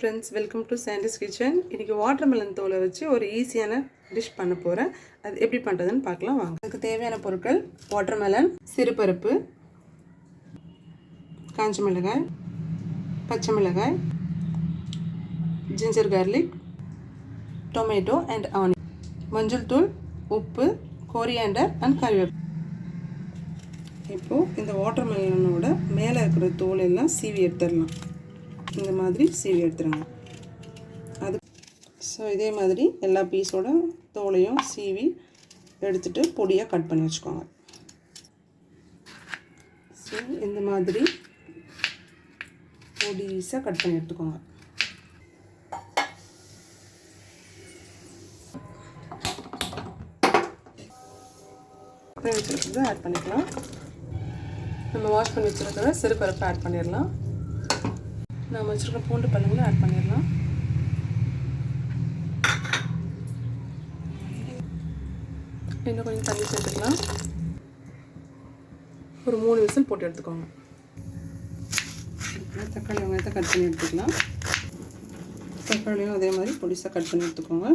Friends, welcome to சாண்டிஸ் kitchen. இன்றைக்கி watermelon தோலை வச்சு ஒரு ஈஸியான டிஷ் பண்ண போகிறேன். அது எப்படி பண்ணுறதுன்னு பார்க்கலாம் வாங்க. அதுக்கு தேவையான பொருட்கள்: வாட்டர்மெலன், சிறுபருப்பு, காஞ்ச மிளகாய், பச்சை மிளகாய், ginger garlic, tomato and onion, மஞ்சள் தூள், உப்பு, கோரியாண்டர் அண்ட் கறிவேப்பிலை. இப்போது இந்த வாட்டர்மெலனோட மேலே இருக்கிற தோல் எல்லாம் சீவி எடுத்துடலாம். இந்த மாதிரி சீவி எடுத்துருங்க. இதே மாதிரி எல்லா பீஸோட தோலையும் சீவி எடுத்துட்டு பொடியாக கட் பண்ணி வச்சுக்கோங்க. இந்த மாதிரி பொடிசாக கட் பண்ணி எடுத்துக்கோங்க. வச்சுருக்கிறது ஆட் பண்ணிக்கலாம். நம்ம வாஷ் பண்ணி வச்சுருக்கிற சிறுபருப்பு ஆட் பண்ணிடலாம். நம்ம வச்சுருக்க பூண்டு பல்லுங்களும் ஆட் பண்ணிடலாம். இன்னும் கொஞ்சம் தண்ணி சேர்த்துக்கலாம். ஒரு 3 விசில் போட்டு எடுத்துக்கோங்க. தக்காளி வெங்காயத்தை கட் பண்ணி எடுத்துக்கலாம். தக்காளியும் அதே மாதிரி பொடிசாக கட் பண்ணி எடுத்துக்கோங்க.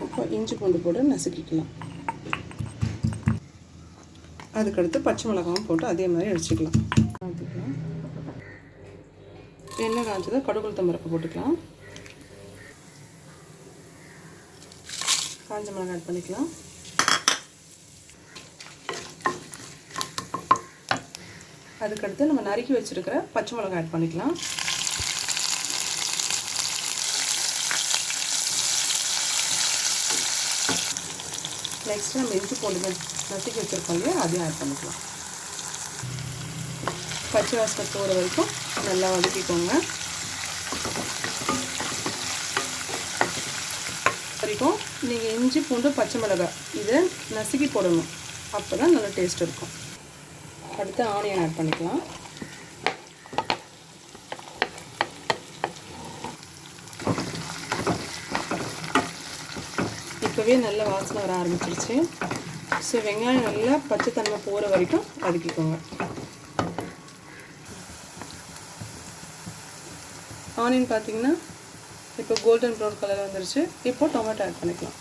இப்போ இஞ்சி பூண்டு போட்டு நசுக்கிக்கலாம். அதுக்கடுத்து பச்சை மிளகாவும் போட்டு அதே மாதிரி அடிச்சுக்கலாம். எண்ணெய் காய்ச்சதை கடுகு உளுத்தம் பருப்பு போட்டுக்கலாம். காஞ்ச மிளகாய் ஆட் பண்ணிக்கலாம். அதுக்கடுத்து நம்ம நறுக்கி வச்சுருக்கிற பச்சை மிளகாய் ஆட் பண்ணிக்கலாம். நெக்ஸ்ட்டு நம்ம இஞ்சி பூண்டு நசுக்கி வச்சுருக்கோம் இல்லையா, அதையும் ஆட் பண்ணிக்கலாம். பச்சை வாசனை போகிற வரைக்கும் நல்லா வதக்கிக்கோங்க. வரைக்கும் நீங்கள் இஞ்சி பூண்டு பச்சை மிளகாய் இதை நசுக்கி போடணும். அப்போ தான் நல்லா டேஸ்ட் இருக்கும். அடுத்து ஆனியன் ஆட் பண்ணிக்கலாம். இப்போவே நல்ல வாசனை வர ஆரம்பிச்சிருச்சு. வெங்காயம் நல்லா பச்சை தன்மை போகிற வரைக்கும் வதக்கிக்கோங்க. ஆனியன் பார்த்தீங்கன்னா இப்போ கோல்டன் ப்ரௌன் கலர் வந்துருச்சு. இப்போ டொமேட்டோ ஆட் பண்ணிக்கலாம்.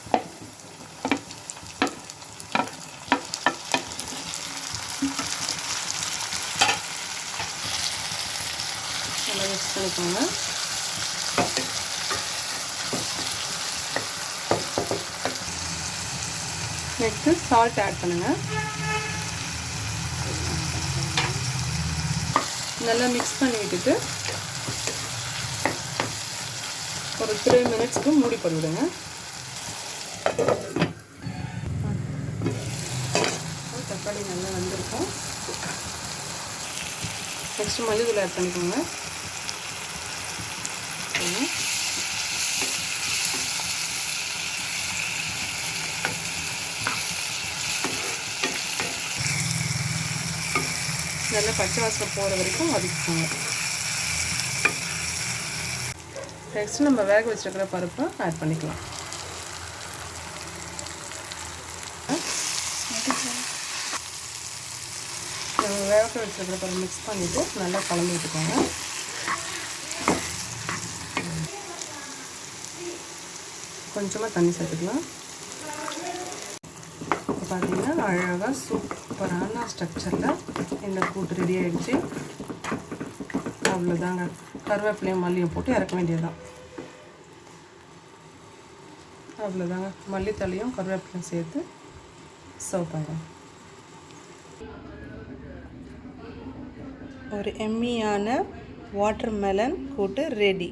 நல்லா மிக்ஸ் பண்ணிக்கோங்க. நெக்ஸ்ட்டு சால்ட் ஆட் பண்ணுங்கள். நல்லா மிக்ஸ் பண்ணி விட்டுட்டு ஒரு 3 மினிட்ஸ்க்கு மூடி போட்டு விடுங்க. தக்காளி நல்லா வந்திருக்கும். நெக்ஸ்ட்டு மஞ்சள் தூள் ஆட் பண்ணிக்கோங்க. நல்லா பச்சை வாசனை போகிற வரைக்கும் வதக்கிக்கோங்க. நெக்ஸ்ட் நம்ம வேக வச்சுருக்கிற பருப்பை ஆட் பண்ணிக்கலாம். நம்ம வேக வச்சுருக்கிற பருப்பு மிக்ஸ் பண்ணிவிட்டு நல்லா கலந்து விட்டுக்கோங்க. கொஞ்சமாக தண்ணி சேர்த்துக்கலாம். இப்போ பார்த்தீங்கன்னா அழகாக சூப்பரான ஸ்ட்ரக்சரில் இந்த கூட்டு ரெடி ஆகிடுச்சு. அவ்வளோதாங்க. கருவேப்பிலையும் மல்லியும் போட்டு இறக்க வேண்டியதுதான். அவ்வளோதாங்க. மல்லித்தலையும் கருவேப்பிலையும் சேர்த்து சர்வ் பண்ணுறோம். ஒரு எம்மியான வாட்டர்மெலன் கூட்டு ரெடி.